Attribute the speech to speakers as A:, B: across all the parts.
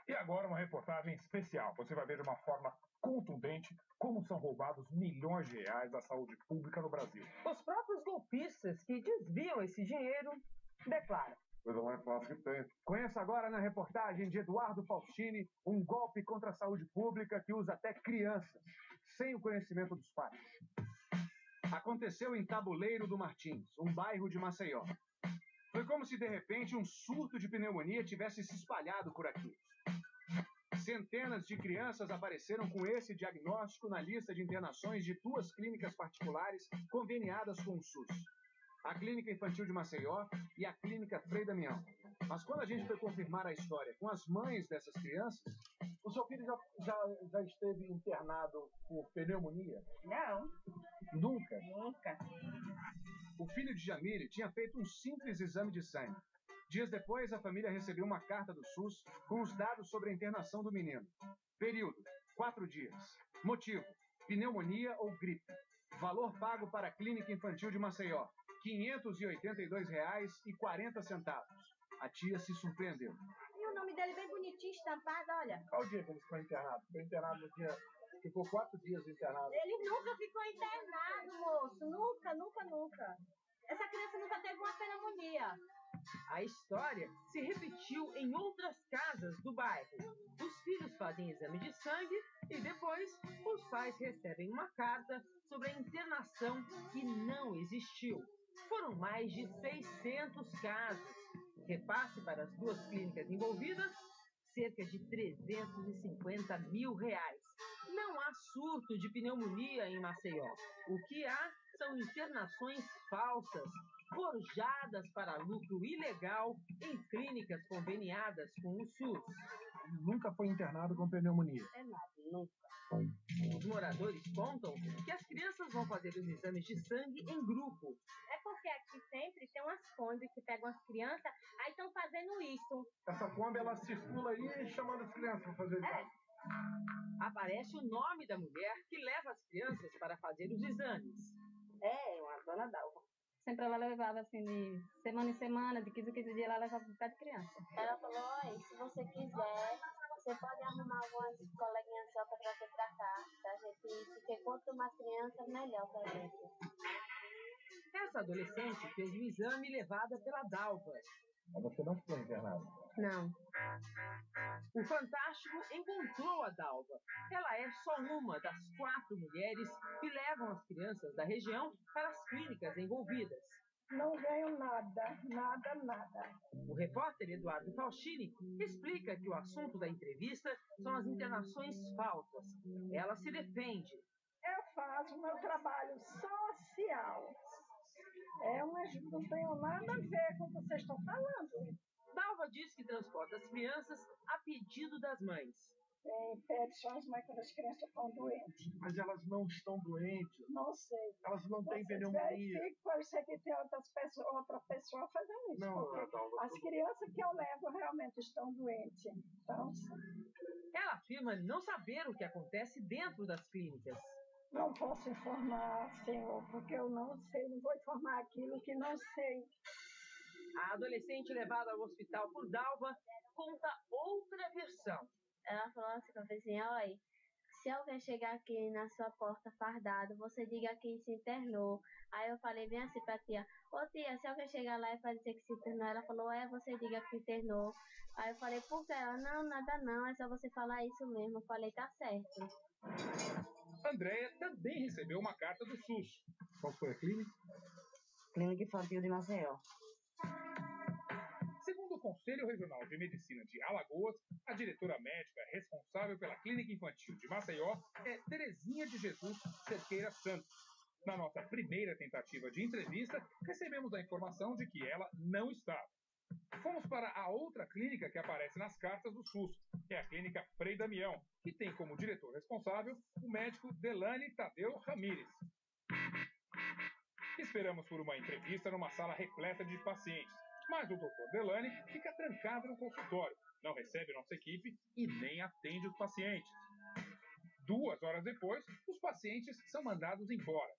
A: E agora uma reportagem especial. Você vai ver de uma forma contundente como são roubados milhões de reais da saúde pública no Brasil.
B: Os próprios golpistas que desviam esse dinheiro declaram.
C: Coisa mais fácil que tem.
A: Conheça agora na reportagem de Eduardo Faustini um golpe contra a saúde pública que usa até crianças, sem o conhecimento dos pais.
D: Aconteceu em Tabuleiro do Martins, um bairro de Maceió. Foi como se, de repente, um surto de pneumonia tivesse se espalhado por aqui. Centenas de crianças apareceram com esse diagnóstico na lista de internações de 2 clínicas particulares conveniadas com o SUS. A Clínica Infantil de Maceió e a Clínica Frei Damião. Mas quando a gente foi confirmar a história com as mães dessas crianças...
A: O seu filho já esteve internado por pneumonia?
B: Não.
A: Nunca?
B: Nunca.
D: O filho de Jamile tinha feito um simples exame de sangue. Dias depois, a família recebeu uma carta do SUS com os dados sobre a internação do menino. Período: 4 dias. Motivo: pneumonia ou gripe. Valor pago para a Clínica Infantil de Maceió: R$ 582,40. A tia se surpreendeu.
E: E o nome dele bem bonitinho, estampado, olha.
A: Qual o dia que ele ficou internado? Ficou internado no dia... Ficou 4 dias internado.
E: Ele nunca ficou internado, moço. Nunca. Essa criança nunca teve uma pneumonia.
B: A história se repetiu em outras casas do bairro. Os filhos fazem exame de sangue e depois os pais recebem uma carta sobre a internação que não existiu. Foram mais de 600 casos. Repasse para as 2 clínicas envolvidas, cerca de R$350 mil. Não há surto de pneumonia em Maceió. O que há são internações falsas, forjadas para lucro ilegal em clínicas conveniadas com o SUS.
A: Nunca foi internado com pneumonia?
E: É nada, nunca.
B: Os moradores contam que as crianças vão fazer os exames de sangue em grupo.
E: É porque aqui sempre tem umas Kombi que pegam as crianças, aí estão fazendo isso.
A: Essa Kombi, ela circula aí chamando as crianças para fazer exame.
B: Aparece o nome da mulher que leva as crianças para fazer os exames.
E: É, uma dona Dalva.
F: Sempre ela levava assim de semana em semana, de 15 em 15 dias, ela levava um bocado de criança.
E: Ela falou, oi, se você quiser, você pode arrumar algumas coleguinhas só para trazer para cá, pra gente, porque quanto mais crianças, melhor pra gente.
B: Essa adolescente fez o exame levada pela Dalva.
A: Mas você não ficou internado?
E: Não.
B: O Fantástico encontrou a Dalva. Ela é só uma das 4 mulheres que levam as crianças da região para as clínicas envolvidas.
G: Não ganho nada.
B: O repórter Eduardo Faustini explica que o assunto da entrevista são as internações falsas. Ela se defende.
G: Eu faço meu trabalho social. Mas não tenho nada a ver com o que vocês estão falando.
B: Dalva diz que transporta as crianças a pedido das mães.
G: Tem petições, mas quando as crianças estão doentes.
A: Mas elas não estão doentes.
G: Não sei.
A: Elas não têm
G: Vocês
A: pneumonia.
G: verificam, pode ser que tem outra pessoa fazendo isso.
A: Não,
G: porque
A: Dalva,
G: as crianças que eu levo realmente estão doentes. Então,
B: Ela afirma não saber o que acontece dentro das clínicas.
G: não posso informar, senhor, porque eu não sei. Não vou informar aquilo que não sei.
B: A adolescente levada ao hospital por Dalva conta outra versão.
E: Ela falou assim pra vizinha, olha, se alguém chegar aqui na sua porta fardado, você diga que se internou. Aí eu falei bem assim pra tia, ô tia, se alguém chegar lá e dizer que se internou, ela falou, você diga que internou. Aí eu falei, por quê? Ela, não, nada não, é só você falar isso mesmo. Eu falei, tá certo.
A: Andréia também recebeu uma carta do SUS. Qual foi a clínica?
F: Clínica Infantil de Maceió.
A: Segundo o Conselho Regional de Medicina de Alagoas, a diretora médica responsável pela Clínica Infantil de Maceió é Terezinha de Jesus Cerqueira Santos. Na nossa primeira tentativa de entrevista, recebemos a informação de que ela não estava. Fomos para a outra clínica que aparece nas cartas do SUS, que é a Clínica Frei Damião, que tem como diretor responsável o médico Delane Tadeu Ramírez. Esperamos por uma entrevista numa sala repleta de pacientes, mas o Dr. Delane fica trancado no consultório, não recebe nossa equipe e nem atende os pacientes. 2 horas depois, os pacientes são mandados embora.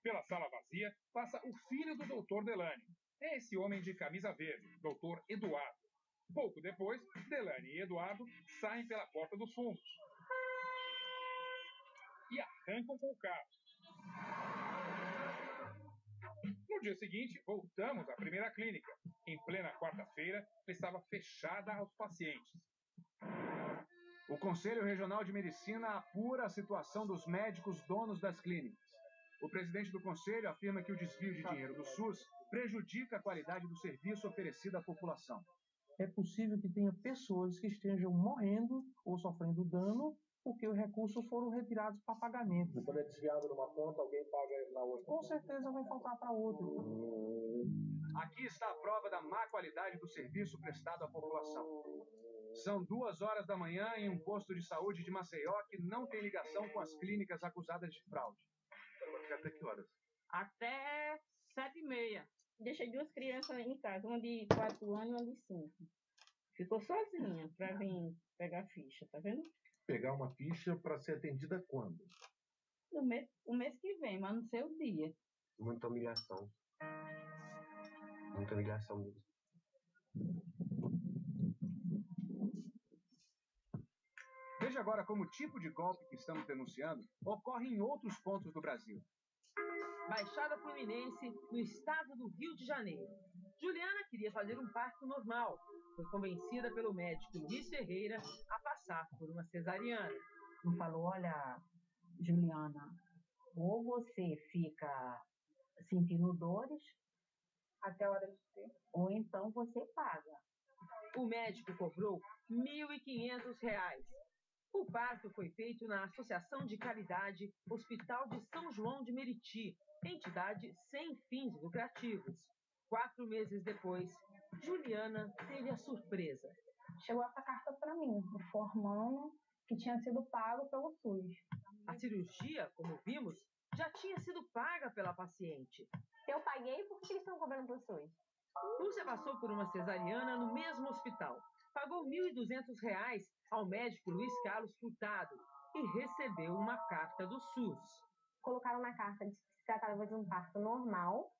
A: Pela sala vazia, passa o filho do Dr. Delane. É esse homem de camisa verde, Dr. Eduardo. Pouco depois, Delane e Eduardo saem pela porta dos fundos e arrancam com o carro. No dia seguinte, voltamos à primeira clínica. Em plena quarta-feira, ela estava fechada aos pacientes.
D: O Conselho Regional de Medicina apura a situação dos médicos donos das clínicas. O presidente do conselho afirma que o desvio de dinheiro do SUS prejudica a qualidade do serviço oferecido à população.
C: É possível que tenha pessoas que estejam morrendo ou sofrendo dano porque os recursos foram retirados para pagamento.
H: Quando é desviado numa conta, alguém paga na outra.
C: Com certeza vai faltar para outra.
D: Aqui está a prova da má qualidade do serviço prestado à população. São 2h da manhã em um posto de saúde de Maceió que não tem ligação com as clínicas acusadas de fraude. Vai ficar até que horas?
B: Até 7h30.
F: Deixei 2 crianças em casa, uma de 4 anos e uma de 5. Ficou sozinha para vir pegar ficha, tá vendo?
H: Pegar uma ficha para ser atendida quando?
F: O mês que vem, mas não sei o dia.
I: Muita humilhação. Muita humilhação mesmo.
D: Veja agora como o tipo de golpe que estamos denunciando ocorre em outros pontos do Brasil.
B: Baixada Fluminense, no estado do Rio de Janeiro. Juliana queria fazer um parto normal. Foi convencida pelo médico Luiz Ferreira a passar por uma cesariana.
J: Não falou, olha, Juliana, ou você fica sentindo dores
G: Até a hora de ter.
J: ou então você paga.
B: O médico cobrou R$ 1.500. O parto foi feito na Associação de Caridade Hospital de São João de Meriti, entidade sem fins lucrativos. 4 meses depois, Juliana teve a surpresa.
K: Chegou essa carta para mim, informando que tinha sido pago pelo SUS.
B: A cirurgia, como vimos, já tinha sido paga pela paciente.
K: Eu paguei, por que eles estão cobrando pelo SUS?
B: Lúcia passou por uma cesariana no mesmo hospital. Pagou R$ 1.200 ao médico Luiz Carlos Furtado e recebeu uma carta do SUS.
K: Colocaram na carta que se tratava de um parto normal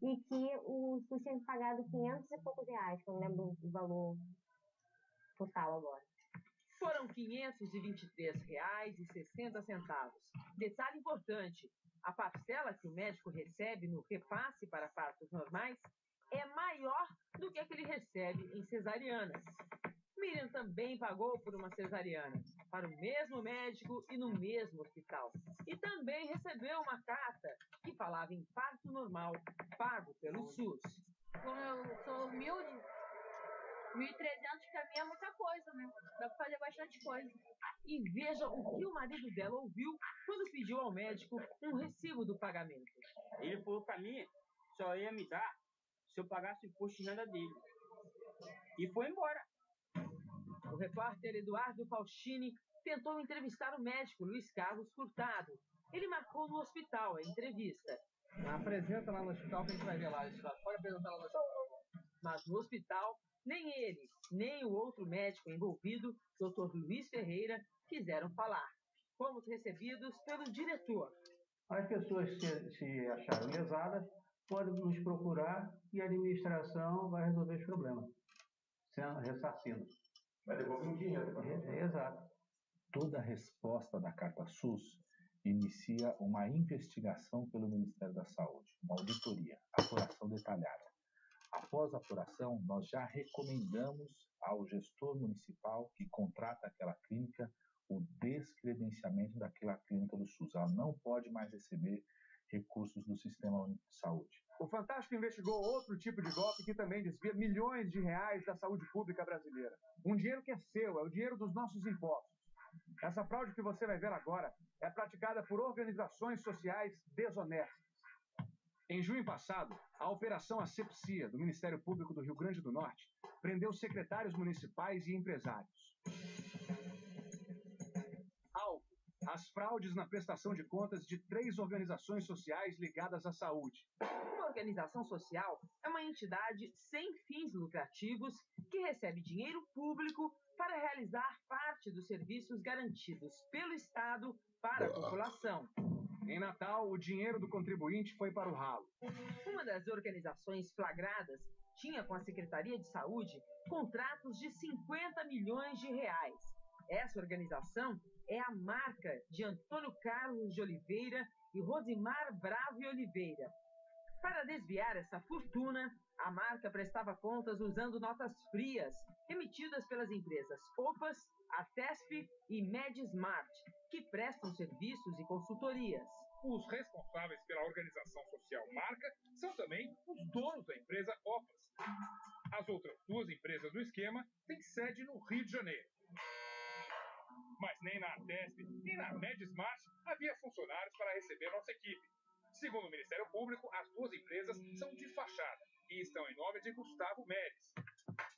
K: e que o SUS tinha pagado 500 e poucos reais, que eu não lembro o valor total agora.
B: Foram R$ 523,60. Detalhe importante, a parcela que o médico recebe no repasse para partos normais é maior do que a que ele recebe em cesarianas. Miriam também pagou por uma cesariana, para o mesmo médico e no mesmo hospital. E também recebeu uma carta que falava em parto normal, pago pelo SUS.
L: Como eu sou humilde, 1.300 para mim é muita coisa, né? Dá para fazer bastante coisa.
B: E veja o que o marido dela ouviu quando pediu ao médico um recibo do pagamento.
M: Ele falou para mim, só ia me dar se eu pagasse o imposto de renda dele. E foi embora.
B: O repórter Eduardo Faustini tentou entrevistar o médico Luiz Carlos Furtado. Ele marcou no hospital a entrevista.
C: Apresenta lá no hospital que a gente vai ver lá. Pode apresentar lá no hospital.
B: Mas no hospital, nem ele, nem o outro médico envolvido, Dr. Luiz Ferreira, quiseram falar. Fomos recebidos pelo diretor.
C: As pessoas se acharem lesadas podem nos procurar e a administração vai resolver os problemas, ressarcindo.
H: Vai devolver um dinheiro.
C: Exato.
N: Toda resposta da Carta SUS inicia uma investigação pelo Ministério da Saúde, uma auditoria, apuração detalhada. Após a apuração, nós já recomendamos ao gestor municipal que contrata aquela clínica o descredenciamento daquela clínica do SUS. Ela não pode mais receber recursos do Sistema Único de Saúde.
D: O Fantástico investigou outro tipo de golpe que também desvia milhões de reais da saúde pública brasileira. Um dinheiro que é seu, é o dinheiro dos nossos impostos. Essa fraude que você vai ver agora é praticada por organizações sociais desonestas. Em junho passado, a Operação Asepsia do Ministério Público do Rio Grande do Norte prendeu secretários municipais e empresários. Alvo: as fraudes na prestação de contas de 3 organizações sociais ligadas à saúde.
B: Uma organização social é uma entidade sem fins lucrativos que recebe dinheiro público para realizar parte dos serviços garantidos pelo Estado para a população.
D: Em Natal, o dinheiro do contribuinte foi para o ralo.
B: Uma das organizações flagradas tinha com a Secretaria de Saúde contratos de 50 milhões de reais. Essa organização é a marca de Antônio Carlos de Oliveira e Rosimar Bravo e Oliveira. Para desviar essa fortuna, a marca prestava contas usando notas frias, emitidas pelas empresas OPAS, Atesp e MedSmart, que prestam serviços e consultorias.
A: Os responsáveis pela organização social Marca são também os donos da empresa OPAS. As outras duas empresas do esquema têm sede no Rio de Janeiro. Mas nem na Atesp, nem na MedSmart havia funcionários para receber nossa equipe. Segundo o Ministério Público, as duas empresas são de fachada e estão em nome de Gustavo Meres.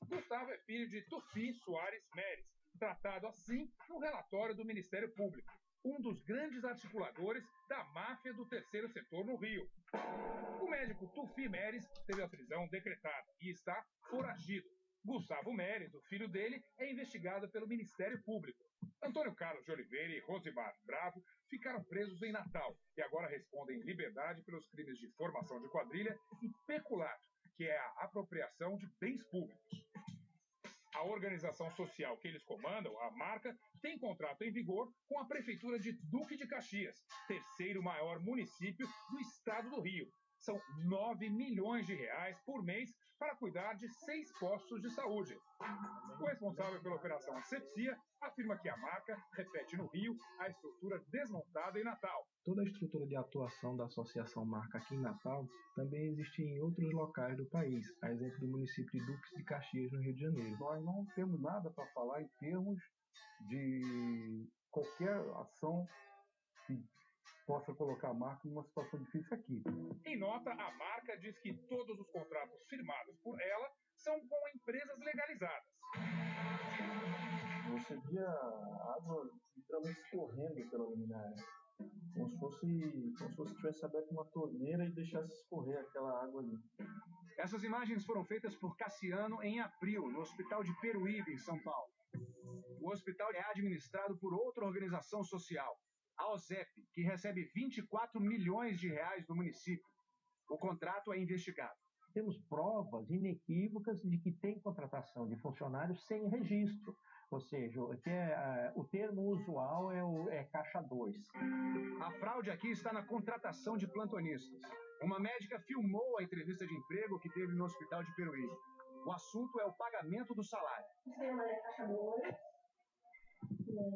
A: Gustavo é filho de Tufi Soares Meres, tratado assim no relatório do Ministério Público, um dos grandes articuladores da máfia do terceiro setor no Rio. O médico Tufi Meres teve a prisão decretada e está foragido. Gustavo Meres, o filho dele, é investigado pelo Ministério Público. Antônio Carlos de Oliveira e Rosimar Bravo ficaram presos em Natal e agora respondem em liberdade pelos crimes de formação de quadrilha e peculato, que é a apropriação de bens públicos. A organização social que eles comandam, a Marca, tem contrato em vigor com a Prefeitura de Duque de Caxias, terceiro maior município do estado do Rio. São 9 milhões de reais por mês para cuidar de 6 postos de saúde. O responsável pela operação Asepsia afirma que a Marca repete no Rio a estrutura desmontada em Natal.
O: Toda a estrutura de atuação da Associação Marca aqui em Natal também existe em outros locais do país, a exemplo do município de Duque de Caxias, no Rio de Janeiro.
H: Nós não temos nada para falar em termos de qualquer ação que possa colocar a Marca numa situação difícil aqui.
A: Em nota, a Marca diz que todos os contratos firmados por ela são com empresas legalizadas.
H: Você via a água literalmente escorrendo pela luminária. Como se fosse tivesse aberto uma torneira e deixasse escorrer aquela água ali.
D: Essas imagens foram feitas por Cassiano em abril, no Hospital de Peruíbe, em São Paulo. O hospital é administrado por outra organização social, a OSEP, que recebe 24 milhões de reais do município. O contrato é investigado.
C: Temos provas inequívocas de que tem contratação de funcionários sem registro. Ou seja, o termo usual é caixa 2.
D: A fraude aqui está na contratação de plantonistas. Uma médica filmou a entrevista de emprego que teve no Hospital de Peruíbe. O assunto é o pagamento do salário.
P: Tem uma caixa 2. Mas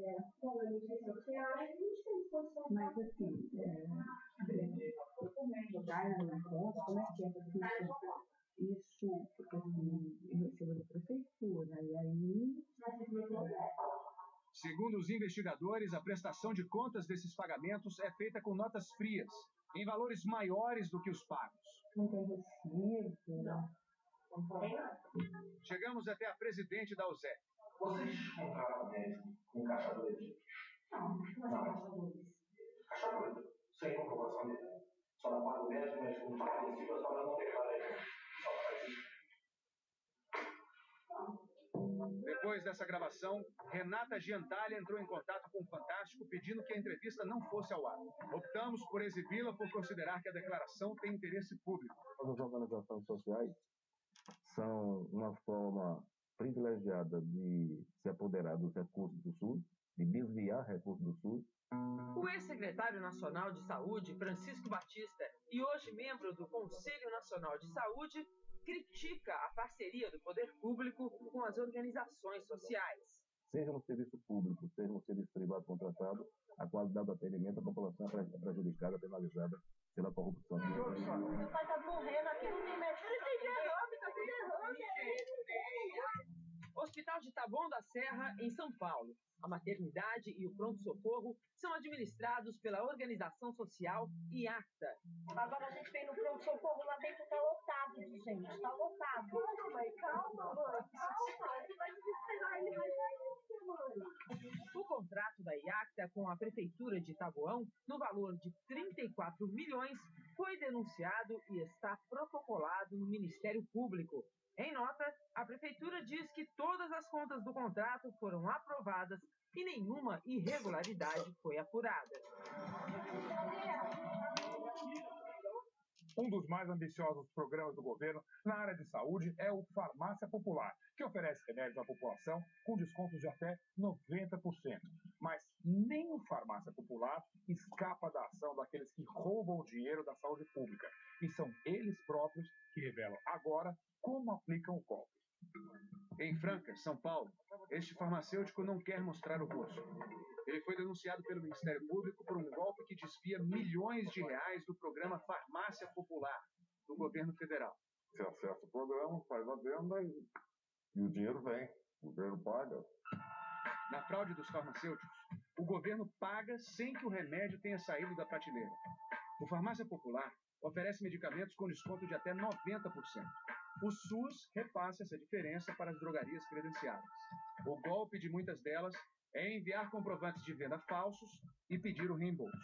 P: assim, jogar na conta, como é que é? Isso, porque assim, eu recebo da prefeitura, e aí...
D: Segundo os investigadores, a prestação de contas desses pagamentos é feita com notas frias, em valores maiores do que os pagos.
P: Não tem recibo, não.
D: Chegamos até a presidente da USEP.
H: Vocês contratam médico com caixa 2?
P: Não, caixa 2.
H: Caixa 2, sem comprovação dele. Só na parte do médico, mas com fala em cima, só não declara ele. Só faz isso.
D: Depois dessa gravação, Renata Giantalha entrou em contato com o Fantástico pedindo que a entrevista não fosse ao ar. Optamos por exibi-la por considerar que a declaração tem interesse público.
H: As organizações sociais são uma forma privilegiada de se apoderar dos recursos do SUS, de desviar recursos do SUS.
B: O ex-secretário nacional de Saúde, Francisco Batista, e hoje membro do Conselho Nacional de Saúde, critica a parceria do poder público com as organizações sociais.
H: Seja no serviço público, seja no serviço privado contratado, a qualidade do atendimento à população é prejudicada, penalizada pela corrupção.
L: Meu pai tá morrendo aqui, não tem médico, ele tem derrame, tá com derrame.
B: Hospital de Taboão da Serra, em São Paulo. A maternidade e o pronto-socorro são administrados pela organização social IACTA.
L: Agora a gente vem no pronto-socorro, lá dentro tá lotado, gente, tá lotado. Calma, mãe, ele vai desesperar, ele vai sair, mãe.
B: O contrato da IACTA com a Prefeitura de Taboão, no valor de 34 milhões, foi denunciado e está protocolado no Ministério Público. Em nota, a Prefeitura diz que todas as contas do contrato foram aprovadas e nenhuma irregularidade foi apurada.
A: Um dos mais ambiciosos programas do governo na área de saúde é o Farmácia Popular, que oferece remédios à população com descontos de até 90%. Mas nem o Farmácia Popular escapa da ação daqueles que roubam o dinheiro da saúde pública. E são eles próprios que revelam agora como aplicam o golpe.
D: Em Franca, São Paulo, este farmacêutico não quer mostrar o rosto. Ele foi denunciado pelo Ministério Público por um golpe que desvia milhões de reais do programa Farmácia Popular, do governo federal.
Q: Você acessa o programa, faz a venda e o dinheiro vem. O governo paga.
D: Na fraude dos farmacêuticos, o governo paga sem que o remédio tenha saído da prateleira. O Farmácia Popular oferece medicamentos com desconto de até 90%. O SUS repassa essa diferença para as drogarias credenciadas. O golpe de muitas delas é enviar comprovantes de venda falsos e pedir o reembolso.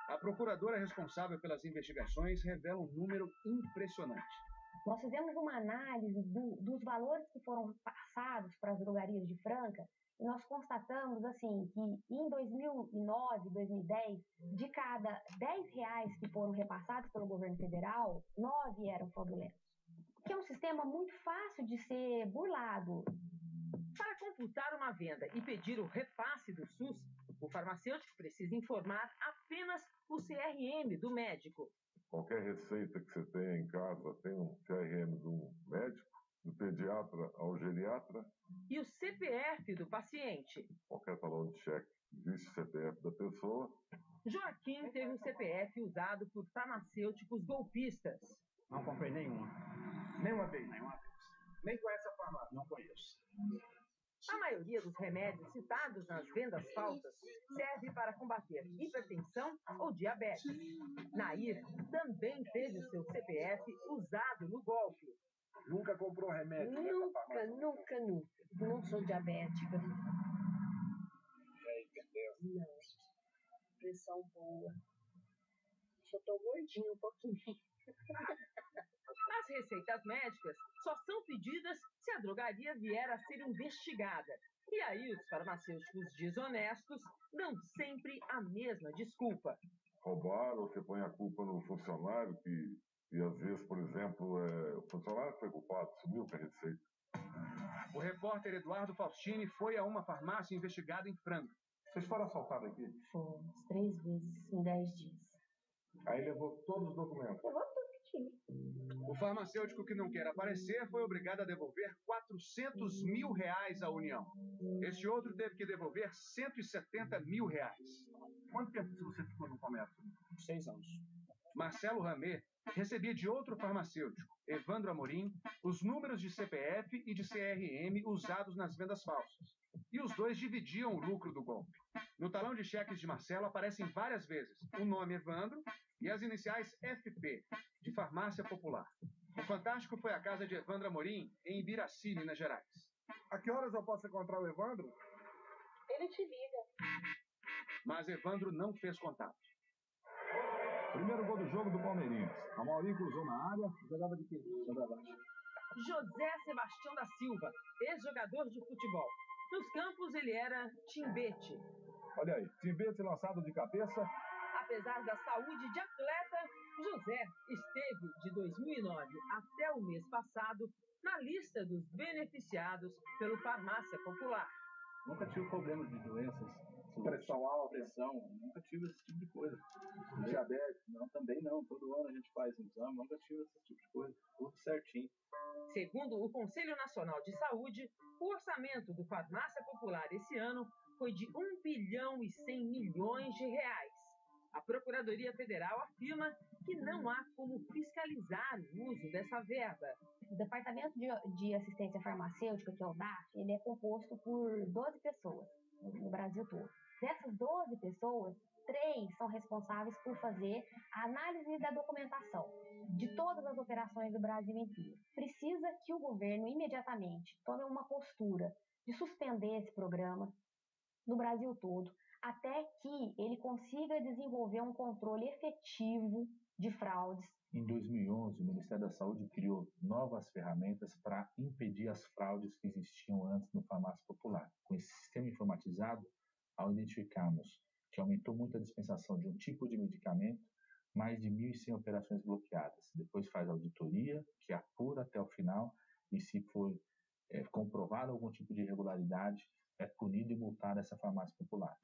D: A procuradora responsável pelas investigações revela um número impressionante.
K: Nós fizemos uma análise dos valores que foram passados para as drogarias de Franca e nós constatamos assim que em 2009, 2010, de cada R$10 que foram repassados pelo governo federal, 9 eram fraudulentos. Que é um sistema muito fácil de ser burlado.
B: Para computar uma venda e pedir o repasse do SUS, o farmacêutico precisa informar apenas o CRM do médico.
Q: Qualquer receita que você tenha em casa tem um CRM do médico, do pediatra ao geriatra.
B: E o CPF do paciente.
Q: Qualquer talão de cheque existe o CPF da pessoa.
B: Joaquim teve o CPF usado por farmacêuticos golpistas.
R: Não comprei nenhuma.
S: Nenhuma vez?
R: Nenhuma vez.
S: Nem conhece a farmácia?
R: Não conheço.
B: A maioria dos remédios citados nas vendas falsas serve para combater hipertensão ou diabetes. Nair também teve o seu CPF usado no golpe.
S: Nunca comprou remédio?
J: Nunca. Não sou diabética. Não. Pressão boa. Só tô gordinha um pouquinho.
B: As receitas médicas só são pedidas se a drogaria vier a ser investigada. E aí os farmacêuticos desonestos dão sempre a mesma desculpa.
Q: Roubaram, você põe a culpa no funcionário, e às vezes, por exemplo, o funcionário foi culpado, sumiu com a receita.
D: O repórter Eduardo Faustini foi a uma farmácia investigada em Franca.
S: Vocês foram assaltados aqui?
J: Fomos 3 vezes em 10 dias.
S: Aí levou todos os documentos?
J: Levou tudo que tinha.
D: O farmacêutico que não quer aparecer foi obrigado a devolver R$400 mil à União. Este outro teve que devolver R$170 mil.
S: Quanto tempo você ficou no comércio?
R: 6 anos.
D: Marcelo Ramê recebia de outro farmacêutico, Evandro Amorim, os números de CPF e de CRM usados nas vendas falsas. E os dois dividiam o lucro do golpe. No talão de cheques de Marcelo aparecem várias vezes o nome Evandro e as iniciais FP, de Farmácia Popular. O fantástico foi a casa de Evandro Amorim, em Ibiraci, Minas Gerais.
S: A que horas eu posso encontrar o Evandro?
J: Ele te liga.
D: Mas Evandro não fez contato.
N: Primeiro gol do jogo do Palmeirinhas. A Mauri cruzou na área, jogava de quê? Centroavante.
B: José Sebastião da Silva, ex-jogador de futebol. Nos campos ele era timbete.
N: Olha aí, timbete lançado de cabeça.
B: Apesar da saúde de atleta, José esteve de 2009 até o mês passado na lista dos beneficiados pelo Farmácia Popular.
R: Nunca tive problemas de doenças.
S: Pressão alta?
R: Pressão, nunca tive esse tipo de coisa. Diabetes? Não, também não. Todo ano a gente faz exame, nunca tive esse tipo de coisa. Tudo certinho.
B: Segundo o Conselho Nacional de Saúde, o orçamento do Farmácia Popular esse ano foi de R$1 bilhão e 100 milhões. A Procuradoria Federal afirma que não há como fiscalizar o uso dessa verba.
K: O Departamento de Assistência Farmacêutica, que é o DAF, ele é composto por 12 pessoas no Brasil todo. Dessas 12 pessoas, 3 são responsáveis por fazer a análise da documentação de todas as operações do Brasil inteiro. Precisa que o governo imediatamente tome uma postura de suspender esse programa no Brasil todo, até que ele consiga desenvolver um controle efetivo de fraudes.
N: Em 2011, o Ministério da Saúde criou novas ferramentas para impedir as fraudes que existiam antes no Farmácia Popular. Com esse sistema informatizado, ao identificarmos que aumentou muito a dispensação de um tipo de medicamento, mais de 1.100 operações bloqueadas. Depois faz auditoria, que apura até o final, e se for comprovado algum tipo de irregularidade, é punido e multado essa farmácia popular.